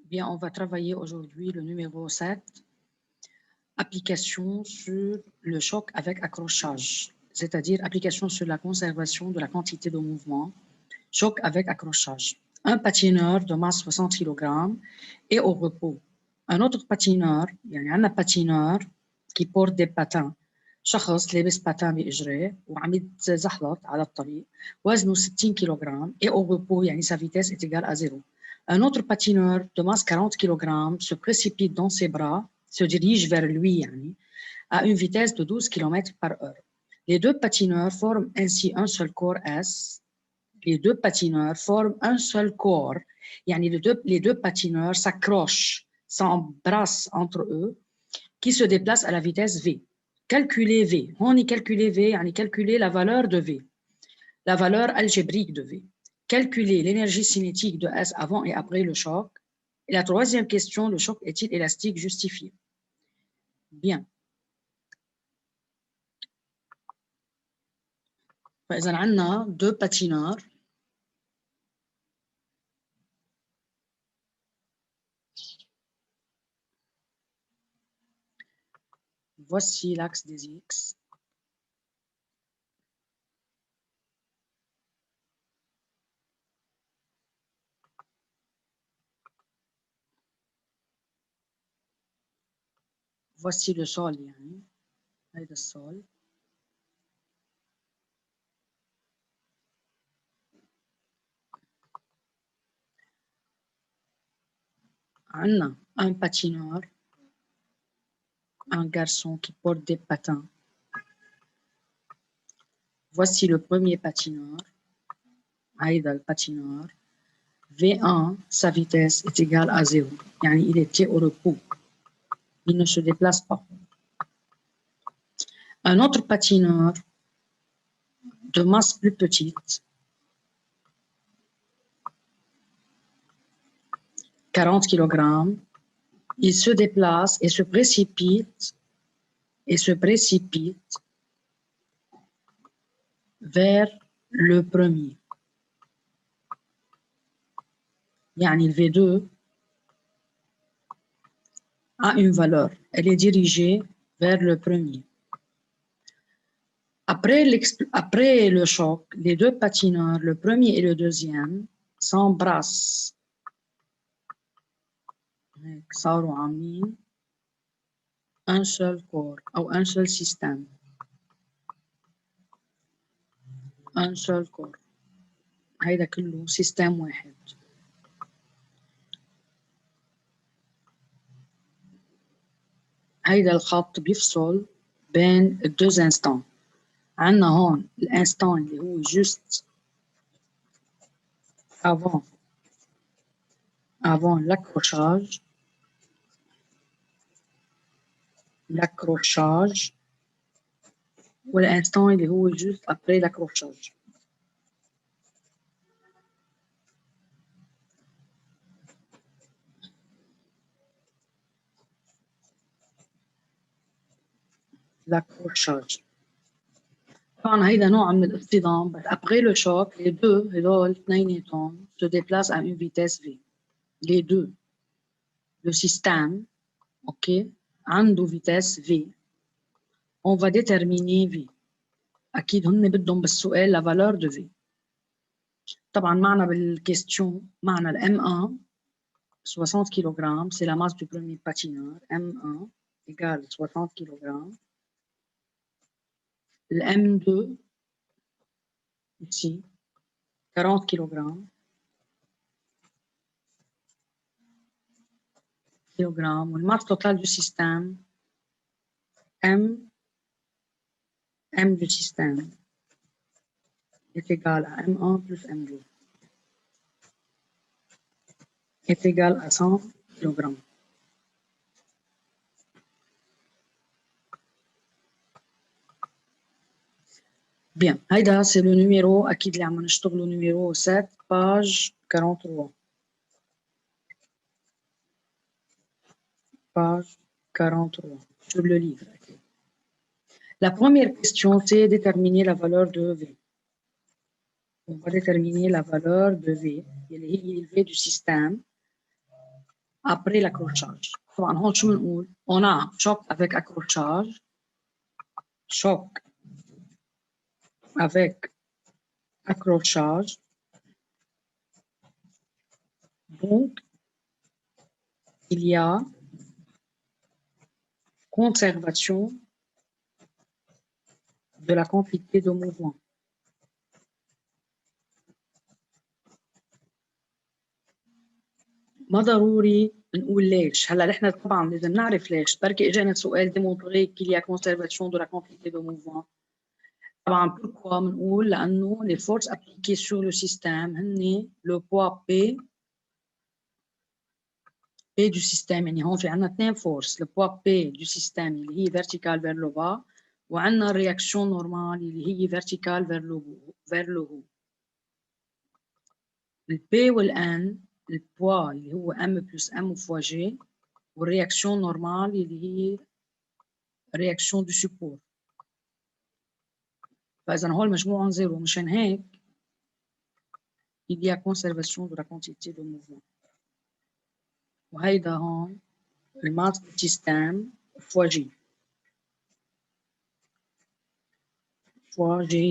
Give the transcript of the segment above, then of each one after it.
Bien, on va travailler aujourd'hui le numéro 7, application sur le choc avec accrochage, c'est-à-dire application sur la conservation de la quantité de mouvement, choc avec accrochage. Un patineur de masse 60 kg est au repos. Un autre patineur, يعني عندنا patineur qui porte des patins. شخص لابس باتان بإجريه وعم يتزحلط على الطريق وزنه 60 kg et au repos يعني sa vitesse est égale à 0. Un autre patineur de masse 40 kg se précipite dans ses bras, se dirige vers lui يعني, à une vitesse de 12 km par heure. Les deux patineurs forment ainsi un seul corps S. Les deux patineurs forment un seul corps. يعني les deux patineurs s'accrochent, s'embrassent entre eux, qui se déplacent à la vitesse V. Calculer V. On y calculer V, يعني calculer la valeur de V, la valeur algébrique de V. Calculer l'énergie cinétique de S avant et après le choc. Et la troisième question, le choc est-il élastique justifié? Bien. فإذا عندنا deux patineurs. Voici l'axe des X. Voici le sol يعني هذا السول. عندنا un patineur, un garçon qui porte des patins. Voici le premier patineur. هذا الباتينeur. V1, sa vitesse est égale à 0. يعني il était au repos. Il ne se déplace pas. Un autre patineur de masse plus petite, 40 kg, il se déplace et se précipite vers le premier. يعني le V2 a une valeur. Elle est dirigée vers le premier. Après le choc, les deux patineurs, le premier et le deuxième, s'embrassent. صاروا عاملين un seul corps أو un seul système. Un seul corps. هيدا كله سيستم واحد. هيدا الخط بيفصل بين deux instants. عندنا هون الانستان اللي هو juste avant l'accrochage. والانستان اللي هو juste après l'accrochage. l'accrochage. طبعا هيدا نوع من الاصطدام بس après le choc les deux هدول اثنيناتهم se déplacent à une vitesse V. Les deux. Le système, ok, عنده vitesse V. On va déterminer V. أكيد هن بدهم بالسؤال la valeur de V. طبعا معنا بالكيستيون معنا ال M1 60 kg, c'est la masse du premier patineur. M1 égale 60 kg. Le M2 ici 40 kg. Le masse totale du système M du système est égal à M1 plus M2 est égal à 100 kg. Bien, هيدا c'est le numéro أكيد اللي عم نشتغله numéro 7 page 43. Page 43 sur le livre. La première question, c'est déterminer la valeur de V. On va déterminer la valeur de V, qui est V du système, après l'accrochage. طبعا هون شو بنقول؟ on a choc avec accrochage, choc avec accrochage. Donc, il y a conservation de la quantité de mouvement. ما ضروري نقول ليش. هلا نحن طبعا لازم نعرف ليش. بركي اجانا سؤال démontrer qu'il y a conservation de la quantité de mouvement. طبعا pourquoi بنقول لانه les forces appliquées sur le système هن le poids P du système. يعني هون في عندنا اثنين force. le poids P du système اللي هي vertical vers le bas وعندنا réaction normale اللي هي vertical vers le haut. le P وال N البوا اللي هو M plus M fois G والرياكشن نورمال اللي هي رياكشن دو سبور. فإذا هول مجموعهم زيرو. مشان هيك il y a conservation de la quantité de mouvement. وهيدا هون الماس دو سيستم فوا جي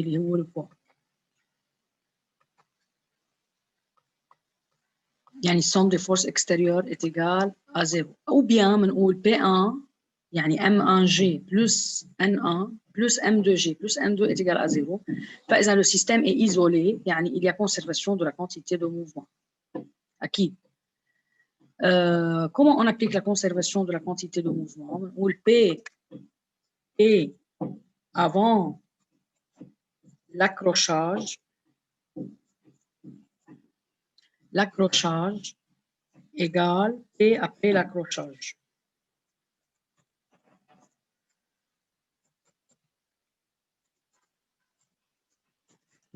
اللي هو البوا. يعني somme des forces extérieures est égale à 0. Ou bien بنقول P1 يعني M1G plus N1 plus M2G plus N2 est égal à 0. فإذا le système est isolé يعني il y a conservation de la quantité de mouvement. أكيد. Comment on applique la conservation de la quantité de mouvement? بنقول P est avant l'accrochage. L'accrochage égale P après l'accrochage.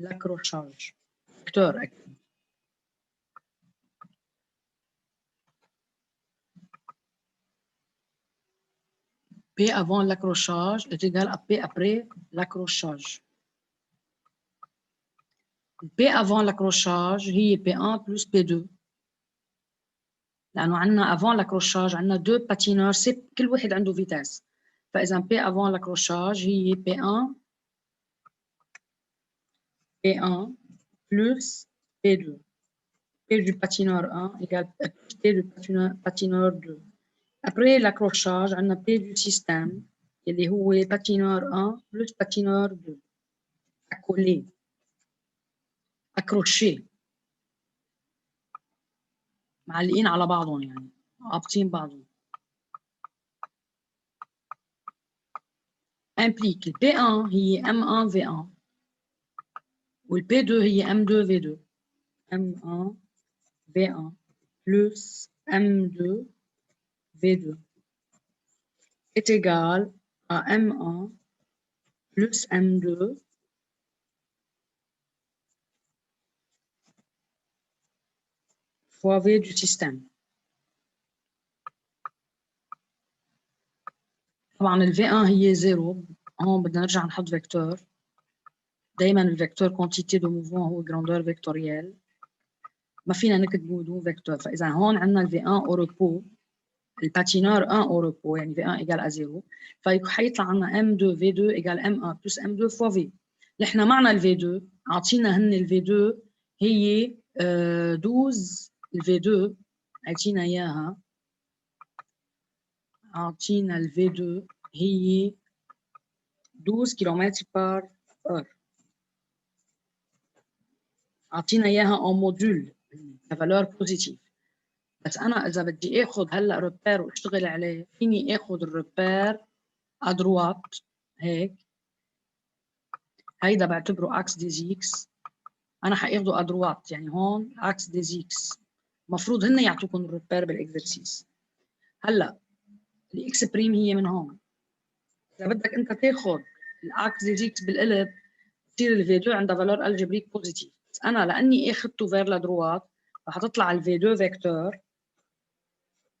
L'accrochage. Vecteur. P avant l'accrochage est égal à P après l'accrochage. P avant l'accrochage هي P1 plus P2. لأنه عندنا avant l'accrochage عندنا deux patineurs كل واحد عنده vitesse. فإذا P avant l'accrochage هي P1 plus P2. P du patineur 1 égale P du patineur 2. Après l'accrochage, on a P du système, اللي هو patineur 1 plus patineur 2. Accolé. Accroché. معلقين على بعضهم يعني. رابطين بعضهم. Implique le P1 هي M1 V1 وال P2 هي M2 V2. M1 V1 plus M2 V2 est égal à M1 plus M2 fois V du système. طبعا ال V1 هي 0. هون بدنا نرجع نحط فيكتور. دايما الفيكتور quantité de mouvement هو grandeur vectorielle. ما فينا نكتبه بدون فيكتور. فإذا هون عندنا ال V1 au repos الباتينور 1 au repos يعني V1 égale à 0. فحيطلع عندنا M2 V2 égale M1 plus M2 fois V. نحن معنا ال V2 عاطينا هن ال V2 هي 12 ال V2 عاطينا إياها. عاطينا ال V2 هي 12 km par heure. عاطينا اياها en module كفالور بوزيتيف. بس انا اذا بدي اخذ هلا روبير واشتغل عليه فيني اخذ الروبير ادروات هيك. هيدا بعتبره اكس دي زيكس. انا حاخده ادروات يعني هون اكس دي زيكس. المفروض هن يعطوكم الروبير بالاكزرسيس. هلا الاكس بريم هي من هون. اذا بدك انت تاخذ الاكس دي زيكس بالقلب بتصير الفيديو عندها فالور الجبريك بوزيتيف. بس انا لاني اخذته فير لدروات رح تطلع الفي 2 فيكتور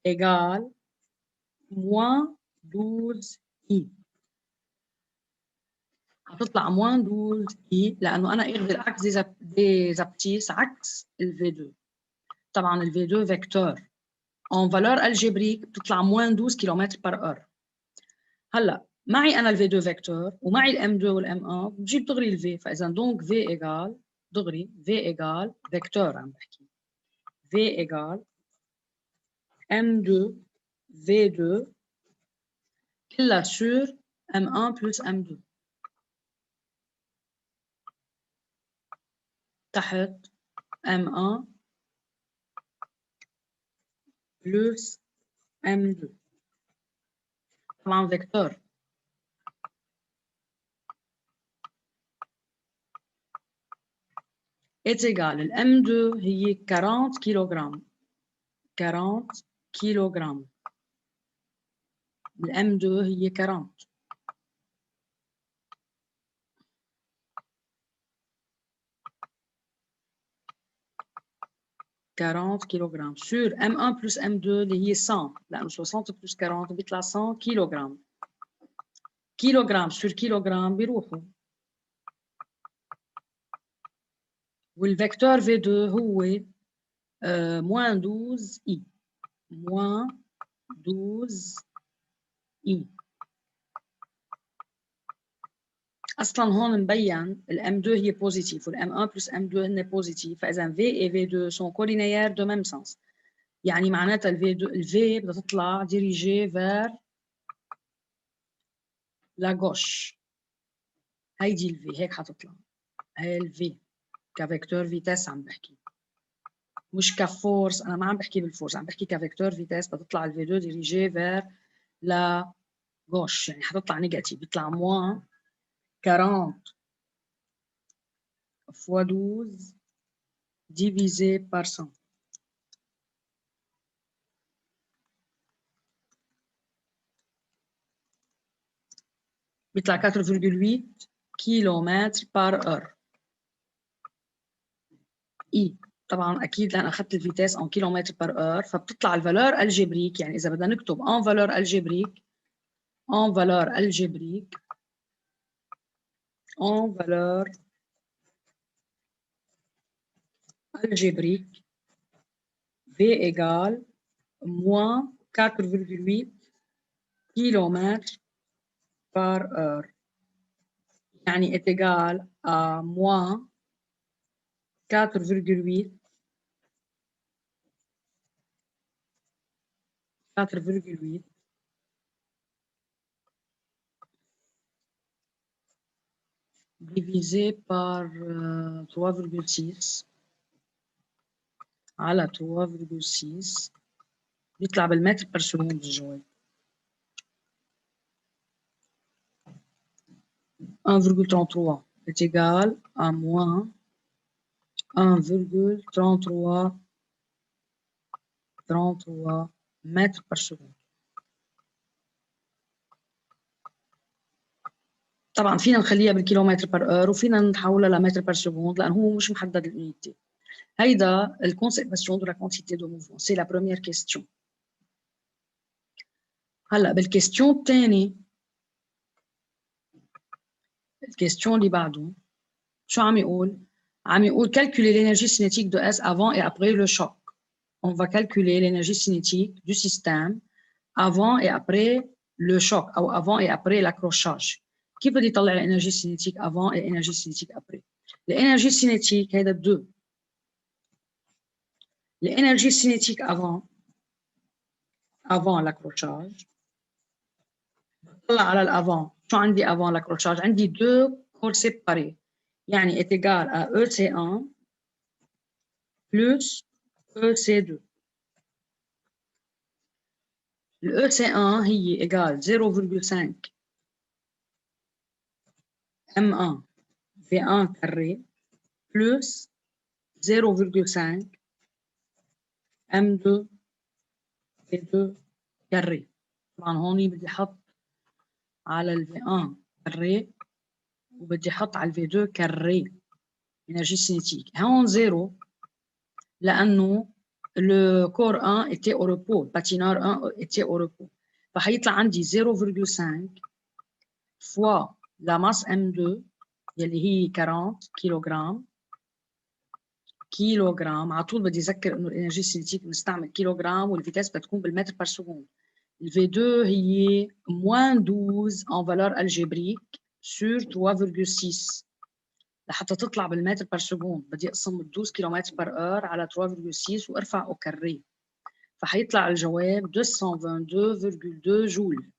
ايجال موان 12 اي. هتطلع موان 12 اي لانه انا اخذ الاكس دي زابتيس عكس الفي 2. طبعا الفي 2 فيكتور en valeur algébrique بتطلع moins 12 km/h. هلا معي انا الفي 2 فيكتور ومعي الام 2 والام 1 بجيب دغري الفي، فاذا دونك في ايجال دغري في ايجال فيكتور عم بحكي في ايجال ام 2 في 2 كلها sur m1 plus m2 تحت m1 plus m2 طبعا فيكتور. est égal ال M2 هي 40 كيلوغرام 40 كيلوغرام ال M2 هي 40 40 كيلوغرام sur M1 plus M2 اللي هي 100 لأنه 60 plus 40 بيطلع 100 كيلوغرام. كيلوغرام sur كيلوغرام بيروحوا والفيكتور V2 هو moins 12 I moins 12 I. اصلا هون مبين الام 2 هي بوزيتيف والام 1 بلس ام 2 هن بوزيتيف، فاذا في اي في 2 سون كولينيير دو ميم سانس، يعني معناتها الفي بدها تطلع ديريجي فير لا غوش. هيدي الفي هيك حتطلع، هي الفي كفيكتور فيتاس عم بحكي مش كفورس، انا ما عم بحكي بالفورس، عم بحكي كفيكتور فيتاس. بدها تطلع الفي 2 ديريجي فير لا غوش، يعني حتطلع نيجاتيف، بيطلع موان 40 fois 12 divisé par 100. بيطلع 4.8 كيلومتر بار اور. اي طبعا اكيد لان اخذت الفيتاس ان كيلومتر بار اور، فبتطلع الفالور الجبريك، يعني اذا بدنا نكتب ان فالور الجبريك ان فالور الجبريك ان فالور الجبريك في ايجال موان 4.8 كيلومتر بار اور، يعني est égal à moins 4.8 divisé par 3.6 على 3.6 بيطلع بالمتر بر سكوند الجواب 1,33 est égal à moins 1,33 متر بر سكوند. طبعا فينا نخليها بالكيلومتر بر اور وفينا نحولها لمتر بر سكوند لانه هو مش محدد اليونيتي. هيدا الكونسيرفاسيون دو لا كونتيتي دو موفمون، سي لا بروميير كيستيون. هلا بالكيستيون الثاني، الكيستيون اللي بعده شو عم يقول؟ عم يقول calculer l'énergie cinétique de S avant et après le choc. On va calculer l'énergie cinétique du système avant et après le choc ou avant et après l'accrochage. كيف بدي يطلع l'énergie cinétique avant et l'énergie cinétique après؟ l'énergie cinétique هيدا deux. l'énergie cinétique avant l'accrochage. طلع على الavant. شو عندي avant l'accrochage؟ عندي deux corps séparés. يعني est égal à EC1 plus EC2. Le EC1 هي égale 0,5 M1 V1 carré plus 0,5 M2 V2 carré. طبعا هون بدي احط على ال V1 carré وبدي احط على ال V2 carré énergie cinétique. هون 0 لانه le corps 1 était au repos, le patineur 1 était au repos. فحيطلع عندي 0,5 fois la masse M2 يلي هي 40 كيلوغرام كيلوغرام. على طول بدي أذكر إنه الإنرجي سينيتيك بنستعمل كيلوغرام والفيتاس بتكون بالمتر بار سكوند. ال V2 هي moins 12 en valeur algébrique sur 3,6. لحتى تطلع بالمتر بار سكوند بدي اقسم 12 كيلومتر بار اور على 3,6 وارفع او كاري، فحيطلع الجواب 222.2 جول.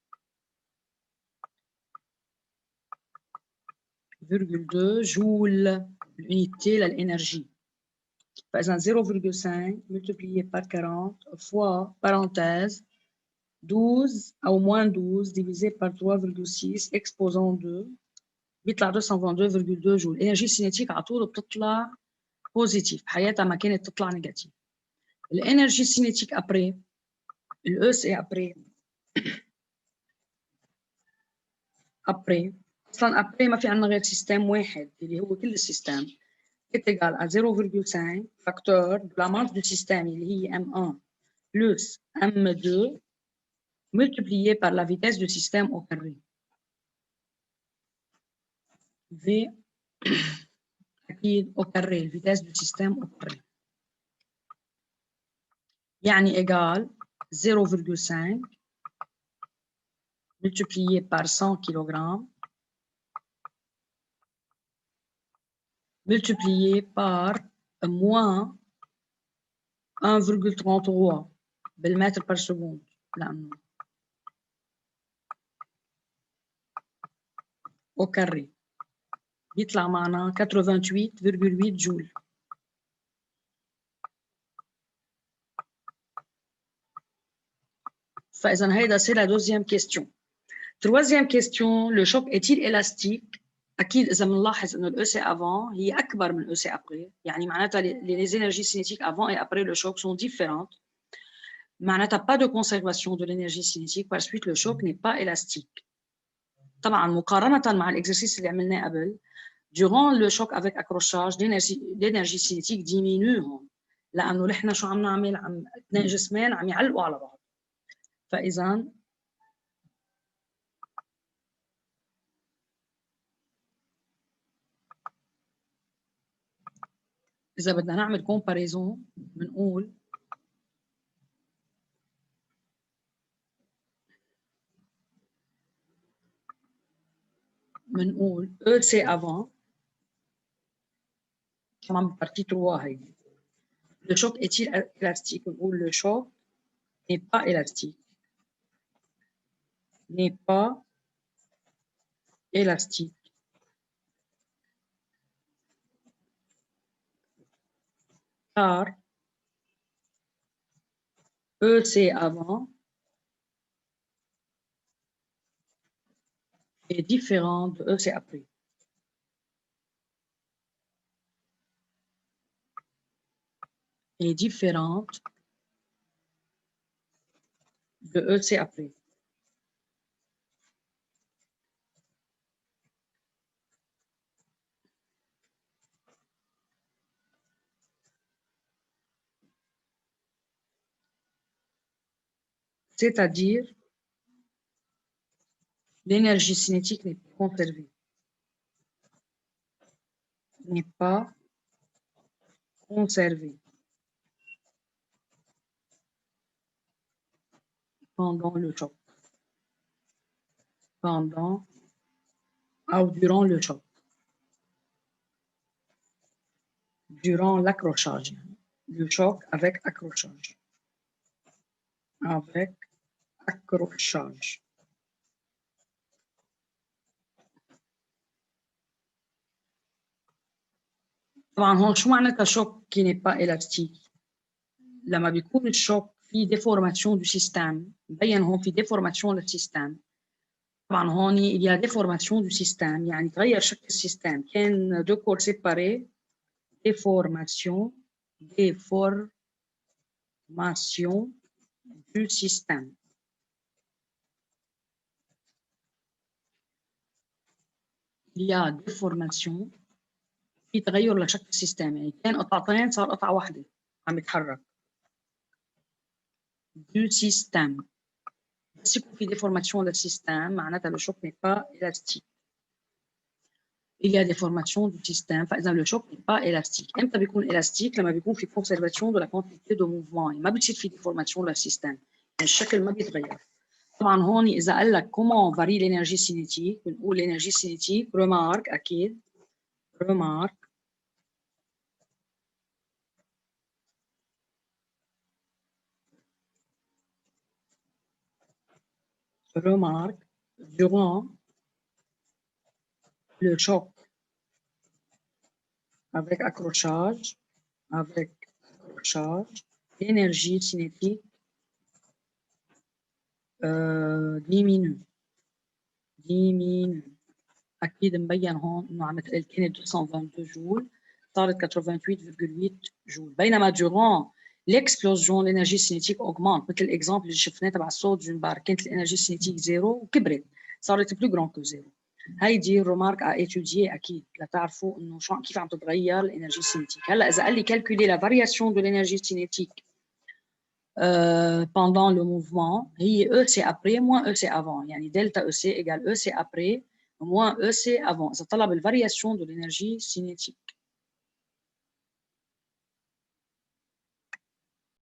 2 جول الانيتي للانرجي. فاذا 0,5 multiplié par 40 fois parenthèse 12 او moins 12 divisé par 3,6 exposant 2 بيطلع 222.2 جول. الانرجي السينيتيك على طول بتطلع بوزيتيف، بحياتها ما كانت تطلع نيجاتيف. الانرجي سينيتيك ابري الاو سي ابري اصلا ابري ما في عندنا غير سيستم واحد اللي هو كل السيستم est égal à 0,5 facteur de la masse du système اللي هي M1 plus M2 multiplié par la vitesse du système au carré. V أكيد au carré الفيتاس du système au carré يعني égal 0,5 multiplié par 100 kg multiplié par moins 1,33 بالمتر par seconde لأنه au carré بيطلع معنا 88.8 جول. فإذا هيدا c'est la deuxième question. Troisième question, le choc est-il élastique؟ أكيد إذا بنلاحظ إنه الأو سي avant هي أكبر من الأو سي après، يعني معناتها les énergies cinétiques avant et après le choc sont différentes. معناتها pas de conservation de l'énergie cinétique, par suite le choc n'est pas élastique. طبعا مقارنة مع الإكسرسيس اللي عملناه قبل، durant le choc avec accrochage l'énergie cinétique diminue هون، لأنه نحن شو عم نعمل؟ عم اثنين جسمين عم يعلقوا على بعض. فإذا إذا بدنا نعمل comparaison بنقول E c'est avant كمان partie 3 هي. Le choc est-il élastique؟ بنقول le choc n'est pas élastique. N'est pas élastique. Car E c'est avant est différent de E c'est après. Est différente de E c'est après. C'est-à-dire l'énergie cinétique n'est pas conservée. N'est pas conservée pendant le choc. Pendant ou durant le choc. Durant l'accrochage. Le choc avec accrochage. Avec accrochage. طبعا هون شو معناتها شوك qui n'est pas élastique؟ لما بيكون الشوك في déformation du système، مبين هون في déformation للسيستم. طبعا هون il y a déformation du système، يعني تغير شكل السيستم، كان deux corps séparés، déformation du système. Il y a déformation في تغير لشكل السيستم، يعني كان قطعتين صار قطعة واحدة عم يتحرك. Du système. بس يكون في déformation للسيستم معناتها le choc n'est pas élastique. il y a des formations du système. Par exemple, le choc n'est pas élastique. امتى بيكون élastique لما بيكون في conservation de la quantité de mouvement. ما بتصير في déformation للسيستم. يعني الشكل ما بيتغير. طبعا هون إذا قال لك comment varie l'énergie cinétique بنقول l'énergie cinétique remarque أكيد remarque durant le choc avec accrochage, l'énergie cinétique diminue. أكيد مبين هون إنه عم تقل كانت 222 جول صارت 88,8 جول بينما durant l'explosion l'énergie cinétique augmente مثل الإكزامبل اللي شفناه تبع الصوديوم بار كانت الإنرجي cinétique زيرو وكبرت صارت plus grand que زيرو. هيدي رومارك à étudier أكيد لتعرفوا إنه شو كيف عم تتغير الإنرجي cinétique. هلا إذا قال لي calculer la variation de l'énergie cinétique pendant le mouvement هي EC après moins EC avant يعني delta EC égale EC après moins EC avant. إذا طلب الفارياسيون de l'énergie cinétique